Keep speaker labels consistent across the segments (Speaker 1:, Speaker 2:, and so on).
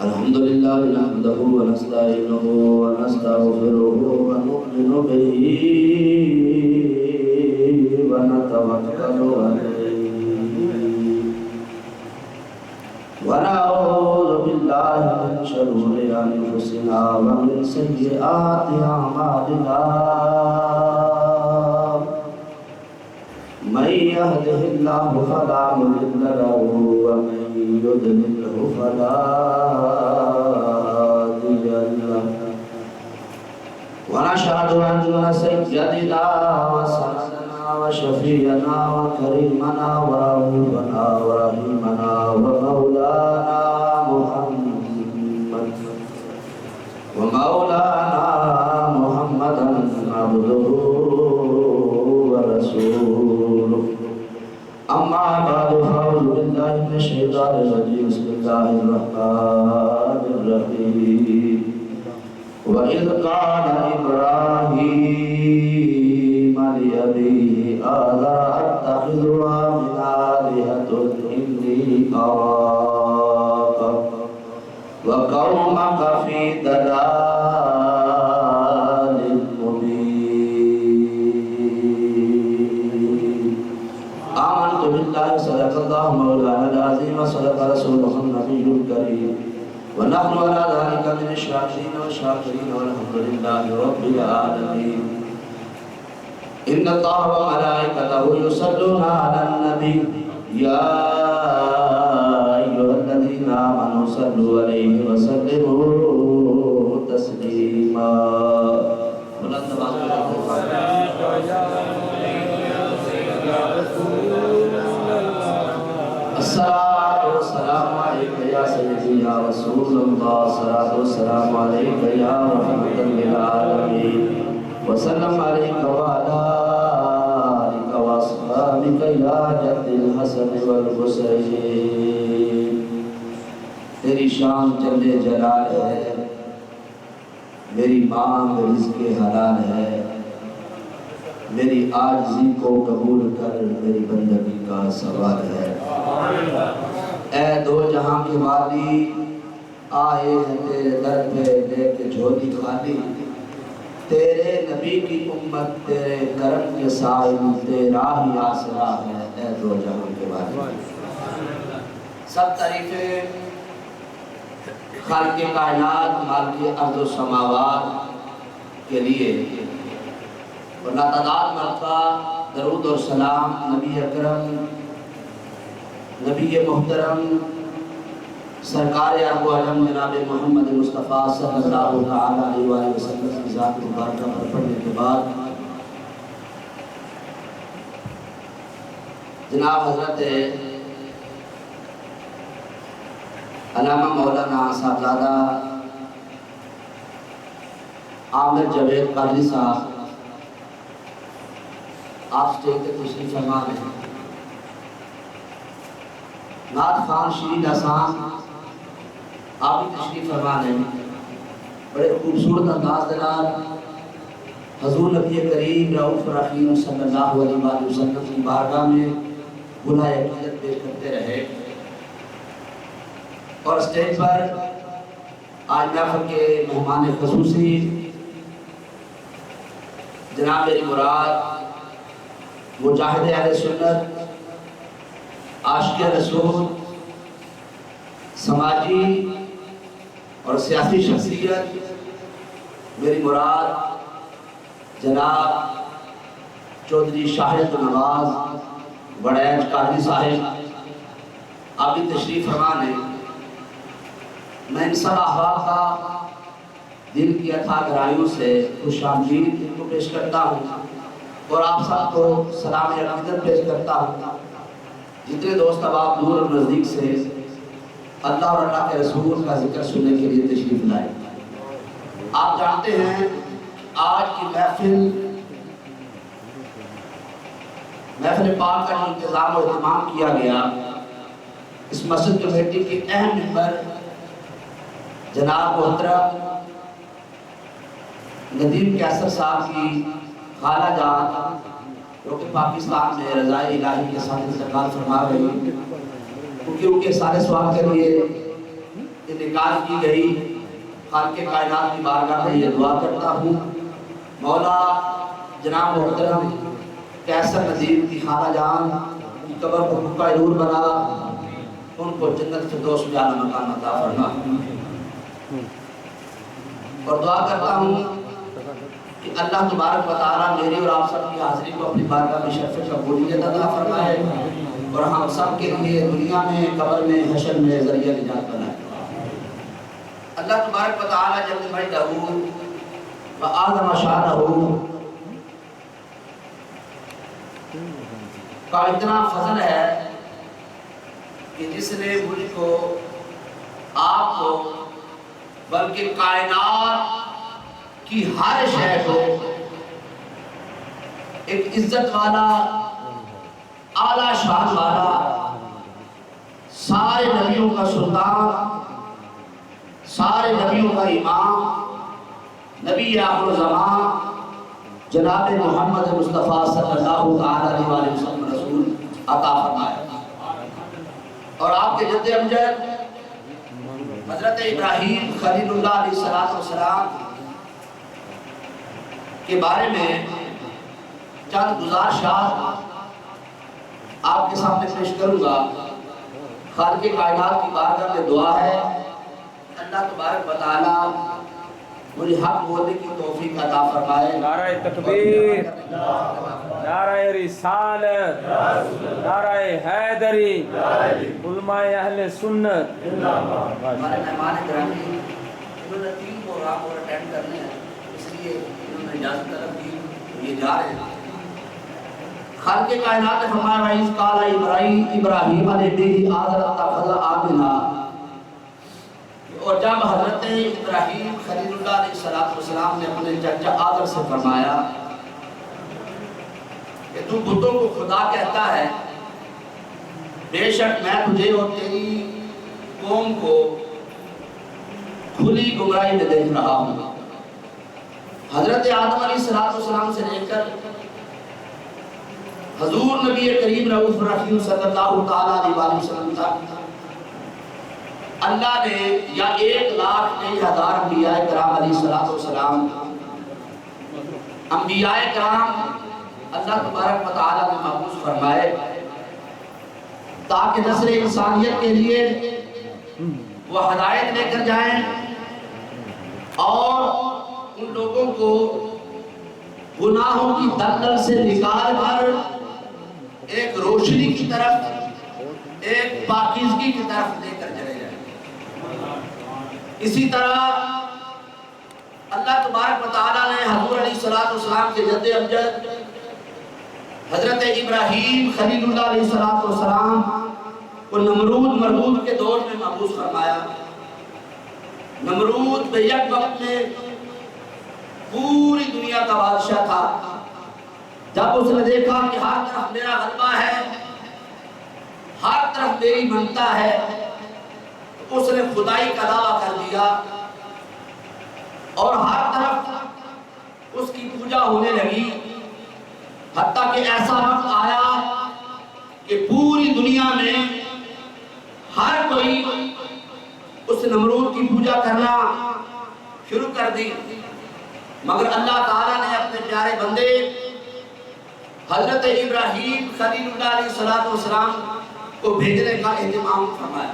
Speaker 1: الحمد لله نحمده ونستعينه ونستغفره ونؤمن به ونتوكل عليه ونعوذ بالله من شرور أنفسنا ومن سيئات أعمالنا من يهده الله فلا مضل له ومن يضلله فلا هادي له ونشهد أن سيدنا وسندنا وشفيعنا وكريمنا ورؤوفنا ورحيمنا ومولانا محمدا عبده ورسوله. أما بعد فأعوذ بالله من الشيطان الرجيم. بسم الله الرحمن الرحيم. وإذ قال إبراهيم لأبيه آذر أتخذ من آلهة إني أراك وقومك في ضلال مبين. آمنت بالله صدق الله مولانا العظيم وصدق رسوله النبي الكريم ونحن على ذلك من الشاكرين والشاكرين والحمد لله رب العالمين. إن الله وملائكته يصلون على النبي يا أيها الذين آمنوا صلوا عليه وسلموا تسليما. الصلاة والسلام عليك يا سيدي يا رسول الله. الصلاة والسلام عليك يا رحمة للعالمين. وسلم عليك وعلى آلك وأصحابك يا جد الحسن والحسين. تیری شان جل جلال ہے، میری مانگ رزق حلال ہے، میری عاجزی کو قبول کر، میری بندگی کا سوال ہے. اے دو جہاں کے والی، آئے ہیں تیرے در پہ لے کے جھولی خالی. تیرے نبی کی امت تیرے کرم کے سائل، تیرا ہی آسرا ہے اے دو جہاں کے والی. سب تعریفیں خالق کائنات مالک ارض و سماوات کے لیے، اور ناتعداد مرتبہ درود اور سلام نبی اکرم نبی محترم سرکار ابو اعظم جناب محمد مصطفیٰ صلی اللہ تعالی علیہ وآلہ وسلم کی ذات مبارکہ پر پڑھنے کے بعد جناب حضرت علامہ مولانا صاحبزادہ عامر جاوید قادری صاحب آپ سٹیج پہ تشریف فرما ہیں. نعت خوان شیرین احسان آپ بھی تشریف فرما ہیں. بڑے خوبصورت انداز دلال حضور نبی کریم رؤوف رحیم صلی اللہ علیہ وسلم کی بارگاہ میں گلہ عقیدت پیش کرتے رہے. اور اسٹیج پر آج محفل کے مہمان خصوصی جناب میری مراد مجاہد اہل سنت، عاشق رسول، سماجی اور سیاسی شخصیت میری مراد جناب چودھری شاہد نواز وڑیچ قادری صاحب آپ بھی تشریف فرما ہیں. میں ان سب احباب کا دل کی اتھا گہرائیوں سے خوش آمدید کو پیش کرتا ہوں اور آپ سب کو سلام عقیدت پیش کرتا ہوں. جتنے دوست احباب دور اور نزدیک سے اللہ اور اللہ کے رسول کا ذکر سننے کے لیے تشریف لائے. آپ جانتے ہیں آج کی محفل پاک کا جو انتظام و اہتمام کیا گیا، اس مسجد کمیٹی کے اہم ممبر جناب محترم ندیم قیصر صاحب کی خالہ جان جو کہ پاکستان میں رضائے الہی کے ساتھ انتقال فرما گئی، کیونکہ ان کے سارے سوال کے لیے نکال کی گئی، خالق کائنات کی بارگاہ میں یہ دعا کرتا ہوں، مولا جناب محترم کیسر نذیر کی خالہ جان کی قبر کو پکا نور بنا، ان کو جنت فردوس میں اعلیٰ مقام عطا فرما، اور دعا کرتا ہوں کہ اللہ تبارک و تعالیٰ میری اور آپ سب کی حاضری کو اپنی بارگاہ میں شرف قبولیت عطا فرمائے، اور ہم سب کے لیے دنیا میں، قبر میں، حشر میں ذریعہ نجات بنائے۔ اللہ تبارک و تعالیٰ جل مجدہ و اعظم شانہ کا اتنا فضل ہے کہ جس نے مجھ کو، آپ کو، بلکہ کائنات کی ہر شے کو ایک عزت والا، اعلیٰ شان والا، سارے نبیوں کا سلطان، سارے نبیوں کا امام، نبی آخر الزمان جناب محمد مصطفیٰ صلی اللہ علیہ وسلم رسول عطا فرمایا، اور آپ کے جد امجد حضرت ابراہیم خلیل اللہ علیہ السلام کے بارے میں چند گزارشات آپ کے سامنے پیش کروں گا۔ خالق کائنات کی بارگاہ میں دعا ہے، اللہ تبارک و تعالیٰ مجھے حق بولنے کی توفیق عطا فرمائے۔
Speaker 2: نعرہ تکبیر، نعرہ رسالت، نعرہ حیدری، علماء اہل سنت۔
Speaker 1: ہمارے مہمان گرامی انہوں نے 3 پروگرام اور اٹینڈ کرنے ہیں، اس لیے انہوں نے اجازت طلب کی، یہ جا رہے ہیں۔ خالق کائنات نے فرمایا وَإِذْ قَالَ إِبْرَاهِيمَ لِأَبِيهِ آزَرَ اتَّخَذَ آلِهَةً، اور جب حضرت ابراہیم خلیل اللہ علیہ السلام نے اپنے چچا آدر سے فرمایا کہ تو بتوں کو خدا کہتا ہے، بے شک میں تجھے اور تیری قوم کو کھلی گمراہی میں دیکھ رہا ہوں۔ حضرت آدم علیہ السلام سے لے کر حضور نبی کریم رؤوف الرحیم صلی اللہ علیہ وسلم تک اللہ نے یا 1,23,000 انبیاء کرام علیہ السلام، انبیاء کرام اللہ تبارک و تعالیٰ نے مبعوث فرمائے تاکہ نسل انسانیت کے لیے وہ ہدایت لے کر جائیں اور ان لوگوں کو گناہوں کی دلدل سے نکال کر ایک روشنی کی طرف، ایک پاکیزگی کی طرف لے کر چلے جائیں۔ اسی طرح اللہ تبارک و تعالیٰ نے حضور علیہ السلام کے جد امجد حضرت ابراہیم خلیل اللہ علیہ السلام کو نمرود مربوط کے دور میں مبعوث فرمایا۔ نمرود بے یک وقت میں پوری دنیا کا بادشاہ تھا۔ جب اس نے دیکھا کہ ہر طرف میرا غلبہ ہے، ہر طرف میری منتا ہے، تو اس نے خدائی کا دعویٰ کر دیا اور ہر طرف اس کی پوجا ہونے لگی، حتیٰ کہ ایسا وقت آیا کہ پوری دنیا میں ہر کوئی اس نمرود کی پوجا کرنا شروع کر دی، مگر اللہ تعالیٰ نے اپنے پیارے بندے حضرت ابراہیم خلیل اللہ علیہ السلام کو بھیجنے کا اہتمام فرمایا۔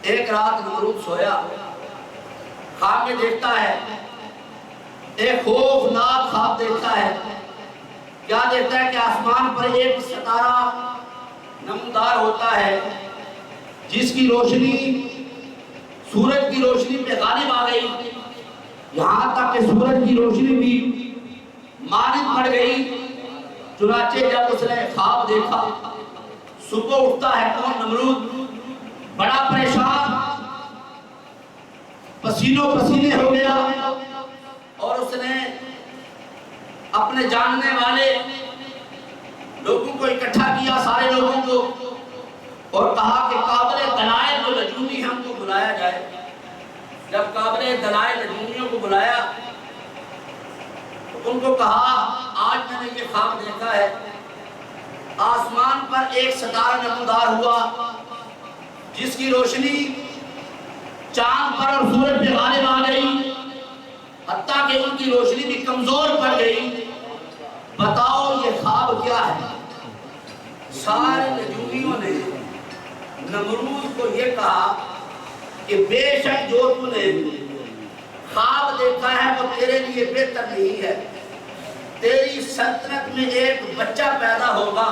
Speaker 1: ایک رات نمرود سویا، خواب میں دیکھتا ہے، ایک خوفناک خواب دیکھتا ہے۔ کیا دیکھتا ہے کہ آسمان پر ایک ستارہ نمودار ہوتا ہے جس کی روشنی سورج کی روشنی پہ غالب آ گئی، یہاں تک کہ سورج کی روشنی بھی مانند پڑ گئی۔ چنانچہ جب اس نے خواب دیکھا، صبح اٹھتا ہے کون؟ نمرود بڑا پریشان، پسینوں پسینے ہو گیا، اور اس نے اپنے جاننے والے لوگوں کو اکٹھا کیا، سارے لوگوں کو، اور کہا کہ قابل دلائل و نجومی ہم کو بلایا جائے۔ جب قابل دلائل نجومیوں کو بلایا تو ان کو کہا آج میں نے یہ خواب دیکھا ہے، آسمان پر ایک ستارہ نمودار ہوا جس کی روشنی چاند پر اور سورج پہ غالب آ گئی، حتیٰ کہ ان کی روشنی بھی کمزور پڑ گئی، بتاؤ یہ خواب کیا ہے؟ سارے نجومیوں نے نمرود کو یہ کہا کہ بے شک جو تو نے خواب دیکھا ہے وہ تیرے لیے بہتر نہیں ہے، تیری سلطنت میں ایک بچہ پیدا ہوگا،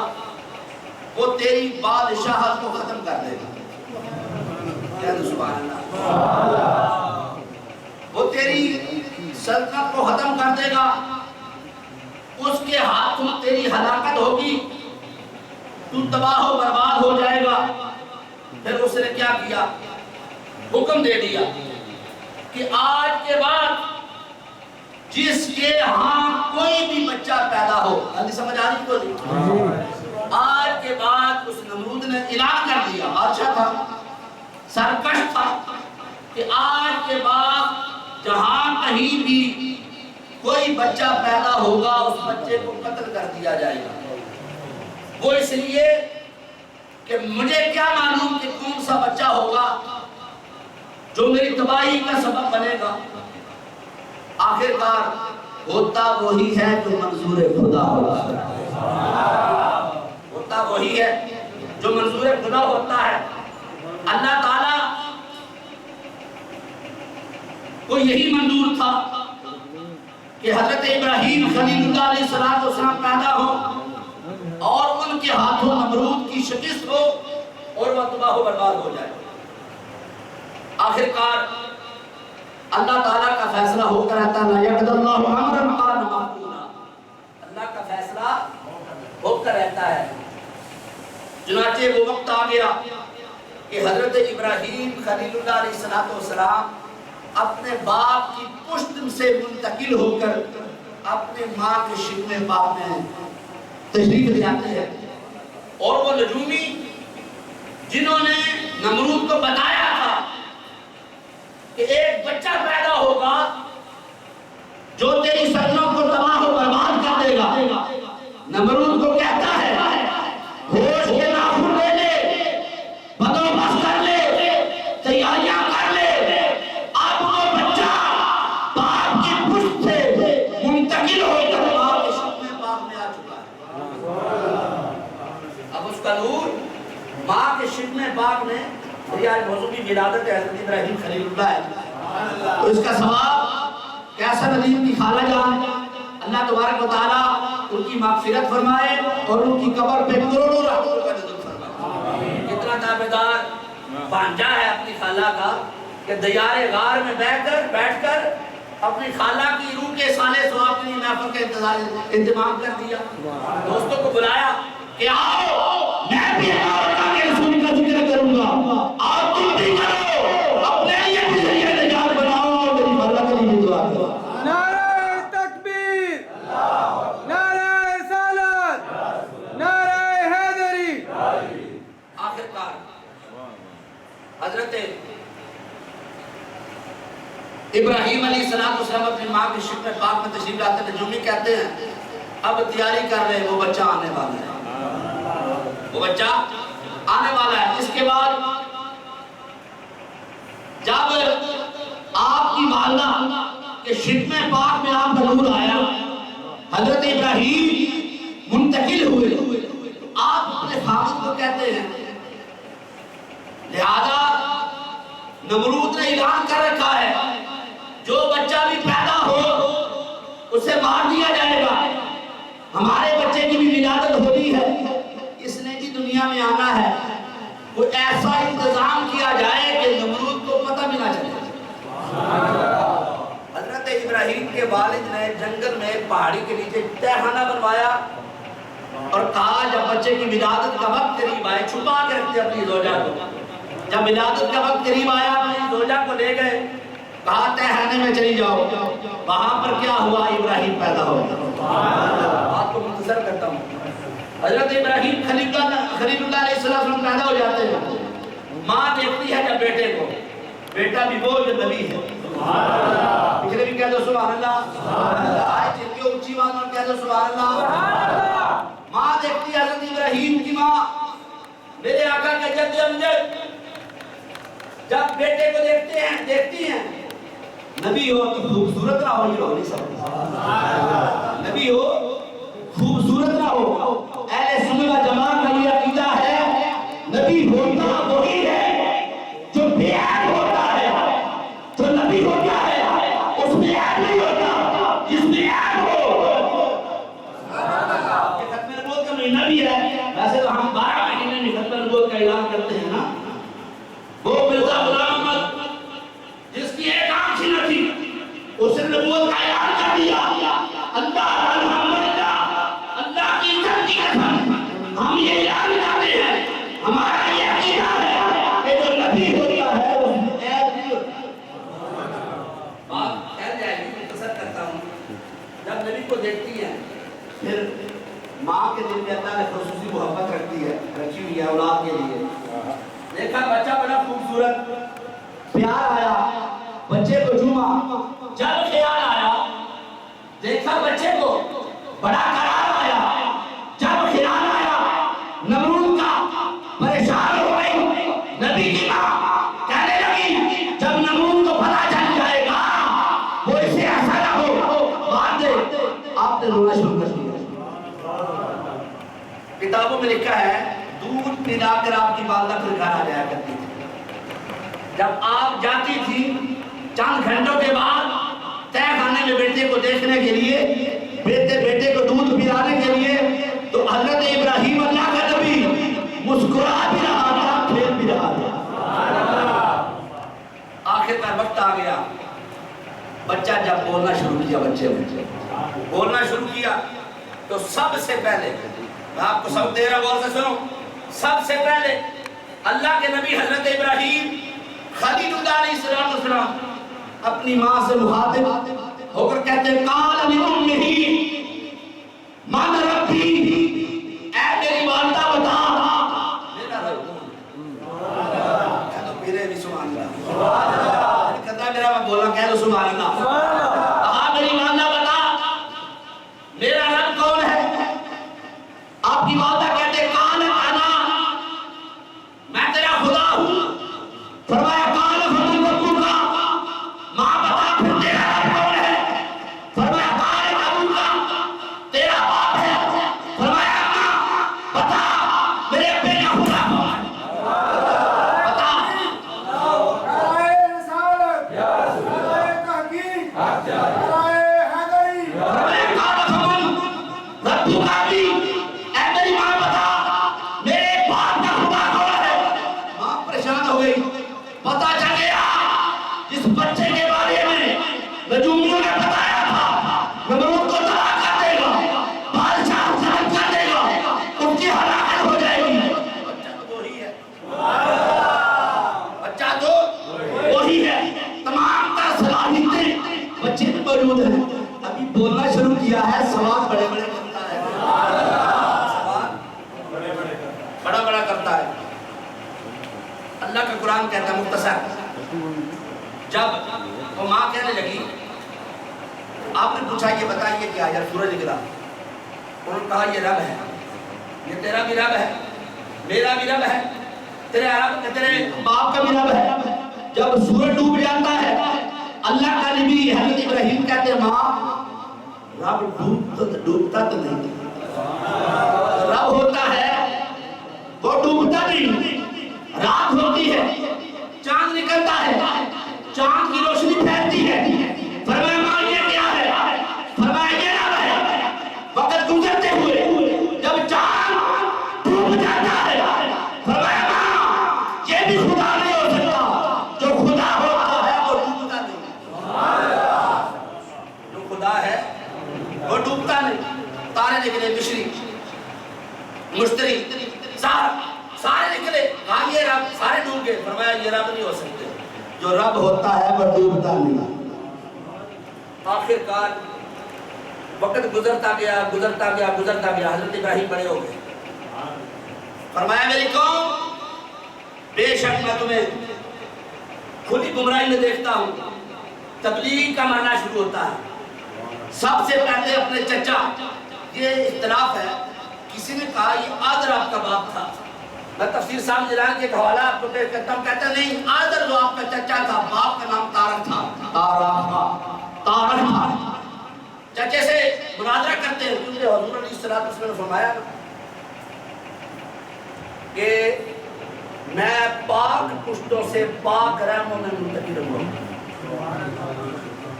Speaker 1: وہ تیری بادشاہت کو ختم کر دے گا۔ سبحان اللہ، وہ تیری سلطنت کو ختم کر دے گا، اس کے ہاتھوں تیری ہلاکت ہوگی، تو تباہ و برباد ہو جائے گا۔ پھر اس نے کیا کیا؟ حکم دے دیا کہ آج کے بعد جس کے ہاں کوئی بھی بچہ پیدا ہو، جلدی سمجھ آ رہی کو؟ آج کے بعد اس نمرود نے اعلان کر دیا، بادشاہ تھا، سرکش تھا، کہ آج کے بعد جہاں کہیں بھی کوئی بچہ پیدا ہوگا اس بچے کو قتل کر دیا جائے گا۔ وہ اس لیے کہ مجھے کیا معلوم کہ کون سا بچہ ہوگا جو میری تباہی کا سبب بنے گا۔ آخرکار ہوتا وہی ہے جو منظور خدا ہوتا ہے، ہوتا وہی ہے جو منظور خدا ہوتا ہے۔ اللہ تعالیٰ کو یہی منظور تھا کہ حضرت ابراہیم خلیل اللہ علیہ السلام پیدا ہو اور ان کے ہاتھوں نمرود کی شکست ہو اور وہ تباہ و برباد ہو جائے۔ آخرکار اللہ تعالیٰ کا فیصلہ ہو کر رہتا ہے، یقضی اللہ امرا کان مفعولا، اللہ کا فیصلہ ہو کر رہتا ہے۔ چنانچہ وہ وقت آ گیا کہ حضرت ابراہیم خلیل اللہ علیہ السلام اپنے باپ کی پشت سے منتقل ہو کر اپنے ماں کے شکم پاک میں تشریف لے آتے ہیں، اور وہ نجومی جنہوں نے نمرود کو بتایا تھا کہ ایک بچہ پیدا ہوگا جو تیری سرزمین کو تباہ و برباد کر دے گا، نمرود کو کہتا ہے ہوش کے ناخن لے لے، بندوبست کر لے، تیاریاں کر لے، اب وہ بچہ باپ کی پشت سے منتقل ہو کر باپ کے شکم پاک میں آ چکا ہے۔ اب اس کا نور ماں کے شکم پاک میں، یہ آج موضوع کی ولادت ہے حضرت ابراہیم خلیل اللہ ہے، تو اس کا ثواب کیسا ندیم کی خالہ جان، اللہ تبارک و تعالیٰ ان کی مغفرت فرمائے اور ان کی قبر پہ کروڑوں رحمتوں کا نزول فرمائے۔ کتنا تابعدار بانجا ہے اپنی خالہ کا کہ دیار غار میں بیٹھ کر اپنی خالہ کی روح کے سالے ثواب کے لیے محفل کا انتظام کر دیا، دوستوں کو بلایا کہ آؤ میں بھی اللہ کے رسول کا ذکر کروں گا، آؤ تم بھی کرو، اپنے لیے بھی ذریعہ نجات بناؤ اور میری خالہ کے لیے دعا کرو۔
Speaker 2: نعرہ تکبیر، نعرہ رسالت، نعرہ حیدری۔
Speaker 1: آخرکار حضرت ابراہیم علیہ السلام اپنی ماں کے شکم پاک میں تشریف لاتے ہیں، نجومی کہتے ہیں اب تیاری کر رہے ہیں، وہ بچہ آنے والا ہے، وہ بچہ آنے والا ہے۔ اس کے بعد جب آپ کی والدہ کے شکم پاک میں آپ کا نور آیا، حضرت ابراہیم منتقل ہوئے، آپ اپنے خامد کو کہتے ہیں لہذا نمرود نے اعلان کر رکھا ہے جو بچہ بھی پیدا ہو اسے مار دیا جائے گا، ہمارے بچے کی بھی ولادت ہونی ہے، اس نے بھی دنیا میں آنا ہے، وہ ایسا انتظام کیا جائے کہ نمرود کو پتہ بھی نہ چلے۔ حضرت ابراہیم کے والد نے جنگل میں ایک پہاڑی کے نیچے تہخانہ بنوایا اور کہا جب بچے کی ولادت کا وقت قریب آئے، چھپا کے رکھتے اپنی زوجہ کو، جب ولادت کا وقت قریب آیا اپنی زوجہ کو لے گئے، کہا تہخانے میں چلی جاؤ، وہاں پر کیا ہوا؟ ابراہیم پیدا ہو گیا۔ آپ کو مختصر کرتا ہوں، حضرت ابراہیم خلیل اللہ علیہ السلام پیدا ہو جاتے ہیں، ماں دیکھتی ہے جب بیٹے کو، بیٹا بھی وہ جو نبی ہے، پچھلے بھی کہہ دو سبحان اللہ، آئے جن کے اونچی بات اور کہہ دو سبحان اللہ۔ ماں دیکھتی ہے حضرت ابراہیم کی ماں، میرے آقا کے جد امجد جب بیٹے کو دیکھتے ہیں دیکھتی ہیں نبی ہو تو خوبصورت نہ ہو، یہ لوگ نہیں سمجھتے، نبی ہو خوبصورت نہ ہو۔ اہل سنت و جماعت کا یہ عقیدہ ہے نبی ہوتا وہی ہے جو بے عیب ہوتا ہے، جو نبی ہوتا ہے اس میں عیب نہیں ہوتا، جس میں عیب ہو۔ یہ ختم نبوت کا مہینہ بھی ہے، ویسے تو ہم 12 مہینے میں ختم نبوت کا اعلان کرتے ہیں نا۔ وہ مرزا غلام احمد جس کی ایک آنکھ ہی نہ تھی اس نے نبوت کا اعلان کر دیا۔ اللہ اللہ کی عزت کی قسم ہم یہ اعلان کرتے ہیں، ہمارا یہ عقیدہ ہے کہ جو نبی ہوتا ہے اس میں عیب نہیں ہوتا۔ بات کہہ جائے گی، مختصر کرتا ہوں۔ جب نبی کو دیکھتی ہے پھر ماں کے دل میں اللہ نے خصوصی محبت رکھی ہوئی ہے اولاد کے لیے۔ دیکھا بچہ بڑا خوبصورت، پیار آیا، بچے کو چوما۔ جب خیال آیا دیکھا بچے کو، بڑا قرار آیا۔ جب خیال آیا نمرود کا، پریشان ہو گئی نبی کی ماں، کہنے لگی جب نمرود کو پتہ چل جائے گا وہ اسے ایسا نہ ہو بعد دے۔ آپ نے رونا شروع کر دیا۔ کتابوں میں لکھا ہے دودھ پلا کر آپ کی والدہ پھر گھر آ جایا کرتی تھی۔ جب آپ جاتی تھی چند گھنٹوں کے بعد تہ خانے میں بیٹے کو دیکھنے کے لیے، بیٹے کو دودھ پلانے کے لیے، تو حضرت ابراہیم اللہ کا نبی مسکرا بھی رہا تھا، کھیل بھی رہا تھا۔ آخر کا وقت آ گیا، بچہ جب بولنا شروع کیا، بچے بولنا شروع کیا تو سب سے پہلے میں آپ کو سب دے رہا غور سے سنو، سب سے پہلے اللہ کے نبی حضرت ابراہیم خلیل اللہ علیہ السلام اپنی ماں سے مخاطب ہو کر کہتے ہیں قال لأمه من ربی، اے میری والدہ بتا میرا رب کہہ دو پیرے بھی سبحان اللہ، کہتا میرا میں بولا کہہ دو سبحان اللہ، کہا میری والدہ بتا میرا رب کون ہے؟ آپ کی والدہ کہتے ہیں قال انا، میں تیرا خدا ہوں۔ فرمایا قال فمن ربک، ماں بتا پھر تیرا رب کون ہے؟ فرمایا قال ابوک، تیرا باپ ہے۔ فرمایا ماں بتا میرے ابے کا خدا کون ہے؟ بتا۔
Speaker 2: نعرہ رسالت، نعرہ تحقیق، نعرہ حیدری۔
Speaker 1: فرمایا قال فمن ربک ابی، اے میری ماں بتا میرے باپ کا خدا کون ہے؟ ماں پریشان ہو گئی، پتا چل گیا جس بچے کے بارے میں نجومیوں نے بتایا تھا نمرود کو تباہ کر دے گا، بادشاہ ختم کر دے گا، اس کی ہلاکت ہو جائے گی۔ بچہ تو وہی ہے، بچہ تو وہی ہے، تمام تر صلاحیتیں بچے میں موجود ہیں۔ ابھی بولنا شروع کیا ہے، سوال بڑے بڑے کرتا ہے، سوال بڑا بڑا کرتا ہے۔ اللہ کا قرآن کہتا ہے مختصر، جب وہ ماں کہنے لگی آپ نے پوچھا یہ بتائیے کیا یار سورج نکلا، انہوں نے کہا یہ رب ہے، یہ تیرا بھی رب ہے، میرا بھی رب ہے، تیرے باپ کا بھی رب ہے۔ جب سورج ڈوب جاتا ہے اللہ کا نبی حضرت ابراہیم کہتے ہیں ماں رب ڈوبتا تو نہیں، رب ہوتا ہے وہ ڈوبتا نہیں۔ رات ہوتی ہے چاند نکلتا ہے، چاند کی روشنی پھیلتی ہے، فرمایا ماں یہ کیا ہے؟ فرمایا یہ رب ہے۔ وقت گزرتے ہوئے جب چاند ڈوب جاتا ہے فرمایا ماں یہ بھی خدا نہیں ہو سکتا، جو خدا ہوتا ہے وہ ڈوبتا نہیں، جو خدا ہے وہ ڈوبتا نہیں۔ تارے نکلے، مشری مشتری سارے نکلے، کہا یہ رب، سارے ڈوب گئے، فرمایا یہ رب نہیں ہو سکتے، جو رب ہوتا ہے وہ ڈوبتا نہیں۔ آخر کار وقت گزرتا گیا گزرتا گیا گزرتا گیا، حضرت ابراہیم بڑے ہو گئے۔ فرمایا میری قوم بے شک میں تمہیں کھلی گمراہی میں دیکھتا ہوں۔ تبلیغ کا مرنا شروع ہوتا ہے، سب سے پہلے اپنے چچا، یہ اختلاف ہے، کسی نے کہا یہ آدر آپ کا باپ تھا، میں تفسیر صاحب جلال کے ایک حوالہ آپ کو پیش کرتا ہوں، کہتا نہیں آدر جو السلام نے فرمایا کہ میں پاک پشتوں سے پاک رحموں میں منتقل ہوں.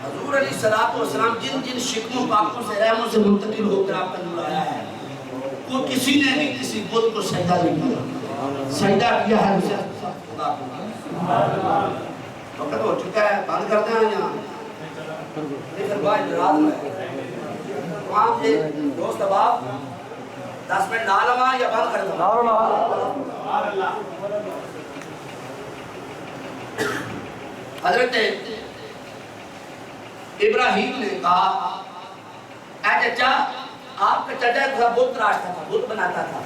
Speaker 1: حضور علیہ السلام جن جن شکموں پاکوں سے رحموں سے منتقل ہو کر آپ کا نور آیا ہے، وہ کسی نے بھی کسی بت کو سجدہ نہیں کیا. سجدہ کیا ہے اسے خدا کو. وقت ہو چکا ہے، بند کرتے ہیں یہاں. لیکن بھائی رات میں وہاں پہ دوست احباب 10 منٹ نہ لما یا بند کر دو. حضرت ابراہیم نے کہا اے چچا، آپ کا چچا تھا بت تراشتا تھا، بت بناتا تھا،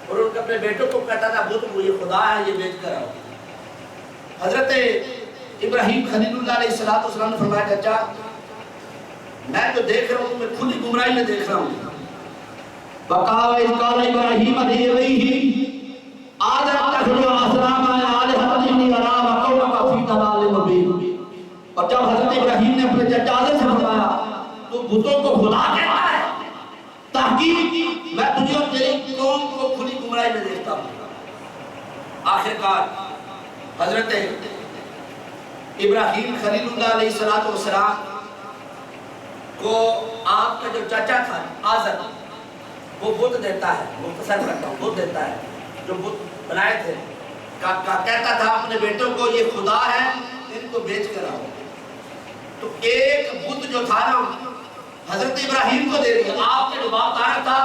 Speaker 1: اور ان کے اپنے بیٹوں کو کہتا تھا بت وہ یہ خدا ہے، یہ بیچ کر آؤ. حضرت ابراہیم خلیل اللہ علیہ السلام نے فرمایا چچا میں جو دیکھ رہا ہوں میں خود ہی گمراہی میں دیکھ رہا ہوں. وَقَالَ إِذْ قَالَ إِبْرَاهِيمَ لِأَبِيهِ آذَرَ أَتَخِذُ أَصْنَامًا آلِهَةً إِنِّي أَرَاكَ وَقَوْمَكَ فِي ضَلَالٍ مُبِينٍ. اور جب حضرت ابراہیم نے اپنے چچا سے فرمایا تو بتوں کو خدا کہتا ہے، تحقیق میں تجھے اور تیری قوم کو کھلی گمراہی میں دیکھتا ہوں. آخرکار حضرت ابراہیم خلیل اللہ علیہ السلام کو آپ کا جو چچا تھا آزر وہ بت دیتا ہے، مختصر کرتا ہوں، بت دیتا ہے جو بت بنائے تھے. کہتا تھا اپنے بیٹوں کو یہ خدا ہے، ان کو بیچ کر آؤ. تو ایک بت جو تھا نا حضرت ابراہیم کو دے دیا. آپ کے جو باپ دادا تھا،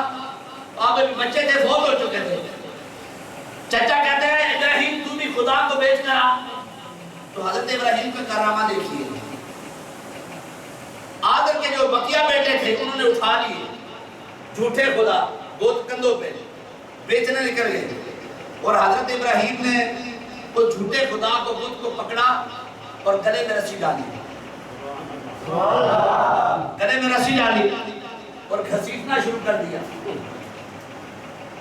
Speaker 1: آپ ابھی بچے تھے، فوت ہو چکے تھے. چچا کہتے ہیں ابراہیم تو بھی خدا کو بیچ کر آ. تو حضرت ابراہیم کا کرامہ دیکھیے. آدم کے جو بقیہ بیٹے تھے انہوں نے اٹھا لیے جھوٹے خدا بت کندھوں پہ بیچنے نکل گئے، اور حضرت ابراہیم نے وہ جھوٹے خدا کو بت کو پکڑا اور گلے میں رسی ڈالی. گلے میں رسی ڈالی اور گھسیٹنا شروع کر دیا.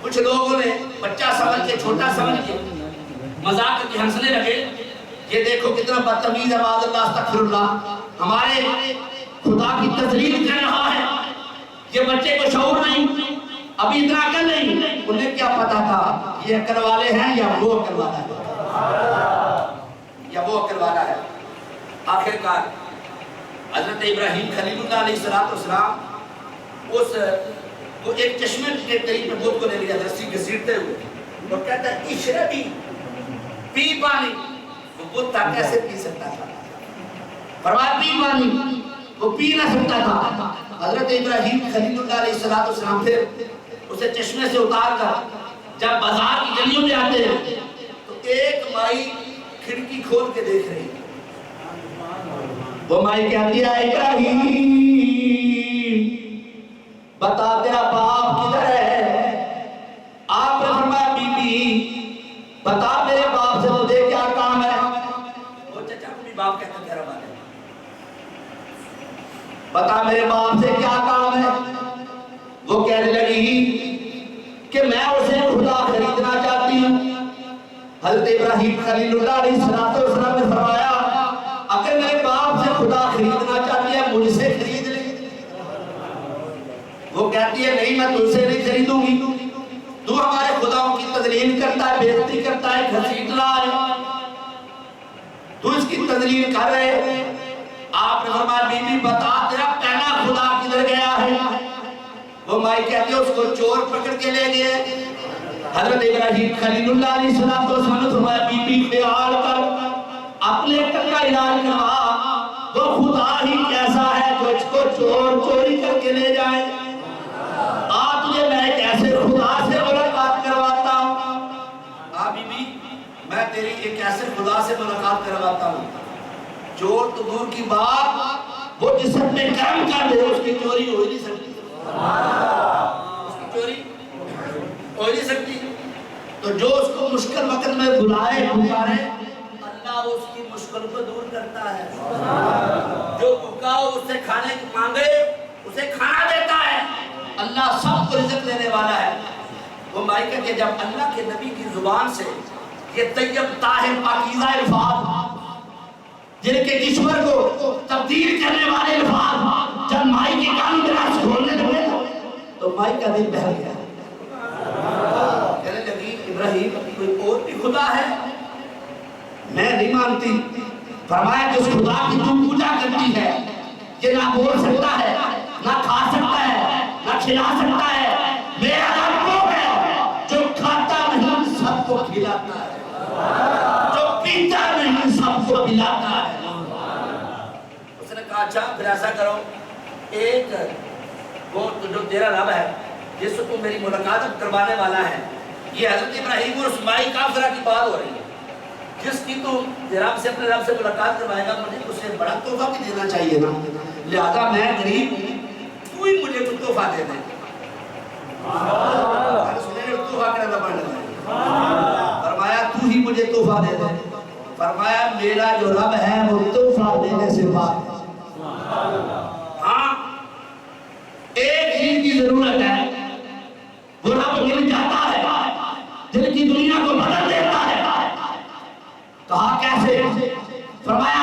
Speaker 1: کچھ لوگوں نے بچہ سمجھ کے، چھوٹا سمجھ کے مذاق کر کے ہنسنے لگے، یہ دیکھو کتنا بدتمیز ہے، معاذ اللہ استغفر اللہ، ہمارے خدا کی تذلیل کر رہا ہے. یہ بچے کو شعور نہیں، ابھی اتنا عقل نہیں. انہیں کیا پتا تھا یہ عقل والے ہیں یا وہ عقل والا ہے، یا وہ عقل والا ہے. آخرکار حضرت ابراہیم خلیل اللہ علیہ السلام وہ ایک چشمے کے قریب میں بت کو لے لیا رسی گھسیٹتے ہوئے، وہ کہتا ہے اشربی، پی پانی. وہ بت تھا کیسے پی سکتا تھا؟ فرمایا پی پانی، وہ پی نہ سکتا تھا. حضرت ابراہیم خلیل اللہ علیہ السلام پھر اسے چشمے سے اتار کر جب بازار کی گلیوں میں آتے ہیں تو ایک مائی کھڑکی کھول کے دیکھ رہی. وہ مائی کہتی ہے ابراہیم بتا تیرا باپ کدھر ہے؟ آپ نے فرمایا بی بی بتا میرے باپ سے مجھے کیا کام ہے؟ وہ چچا کو بھی باپ کہتا ہے، تیرا باپ ہے، بتا میرے باپ سے کیا کام ہے؟ وہ کہنے لگی کہ میں اسے خدا خریدنا چاہتی ہوں. حضرت ابراہیم خلیل اللہ علیہ السلام نے فرمایا اگر میرے باپ سے خدا خریدنا چاہتی ہے مجھ سے خرید لے. وہ کہتی ہے نہیں میں تجھ سے نہیں خریدوں گی، تو ہمارے خداؤں کی تذلیل کرتا ہے، بےعزتی کرتا ہے، گھسیٹ رہا ہے، تو اس کی تذلیل کر رہے. آپ نے فرمایا بی بی بتا تیرا پہلا خدا کدھر گیا ہے؟ وہ مائی کہتی ہے اس کو چور پکڑ کے لے گئے. حضرت ابراہیم خلیل اللہ علیہ السلام نے فرمایا بی بی خیال کر، اپنے عقل کا علاج کروا، وہ خدا ہی کیسا ہے جو اس کو چور چوری کر کے لے جائے. آج تجھے میں ایک ایسے خدا سے ملاقات کرواتا ہوں. بی بی میں تیری ایک ایسے خدا سے ملاقات کرواتا ہوں، چور تو دور کی بات، وہ جس نے کرم کر دے اس کی چوری ہو ہی نہیں سکتی، اس کی چوری ہو ہی نہیں سکتی. تو جو اس کو مشکل وقت میں بلائے پکارے اللہ اس کی مشکل کو دور کرتا ہے. جو بھوکا ہو اس سے کھانے کی مانگے اسے کھانا دیتا ہے. اللہ سب کو رزق دینے والا ہے. وہ مائی کہتے ہیں جب اللہ کے نبی کی زبان سے یہ طیب طاہر پاکیزہ الفاظ جن کے کشور کو تبدیل کرنے والے الفاظ جب مائی کے کان میں رس کھولنے لگے تو مائی اسماعیل کا دل بہل گیا. کہنے لگی ابراہیم کوئی اور بھی خدا ہے؟ میں نہیں مانتی. فرمایا جس خدا کی تم پوجا کرتی ہے یہ نہ بول سکتا ہے، نہ کھا سکتا ہے، نہ کھلا سکتا ہے. میرا رب وہ ہے جو کھاتا نہیں سب کو کھلاتا ہے، جو پیتا نہیں سب کو پلاتا ہے. اس نے کہا اچھا پھر ایسا کرو، ایک وہ جو تیرا رب ہے جس کو میری ملاقات کروانے والا ہے، یہ حضرت ابراہیم اور اسماعیل کافرہ کی بات ہو رہی ہے، جس کی تو رب سے اپنے رب سے ملاقات کروائے گا مجھے اسے بڑا تحفہ بھی دینا چاہیے نا. لہذا میں غریب ہوں، تو ہی مجھے کوئی تحفہ دے دے. تحفہ کرنا پڑ رہا. فرمایا تو ہی مجھے تحفہ دے دے. فرمایا میرا جو رب ہے وہ تحفہ دینے سے پاک ہے. ہاں ایک چیز کی ضرورت ہے، وہ رب مل جاتا ہے دل کی دنیا کو بدل دیتا ہے. کہا کیسے؟ فرمایا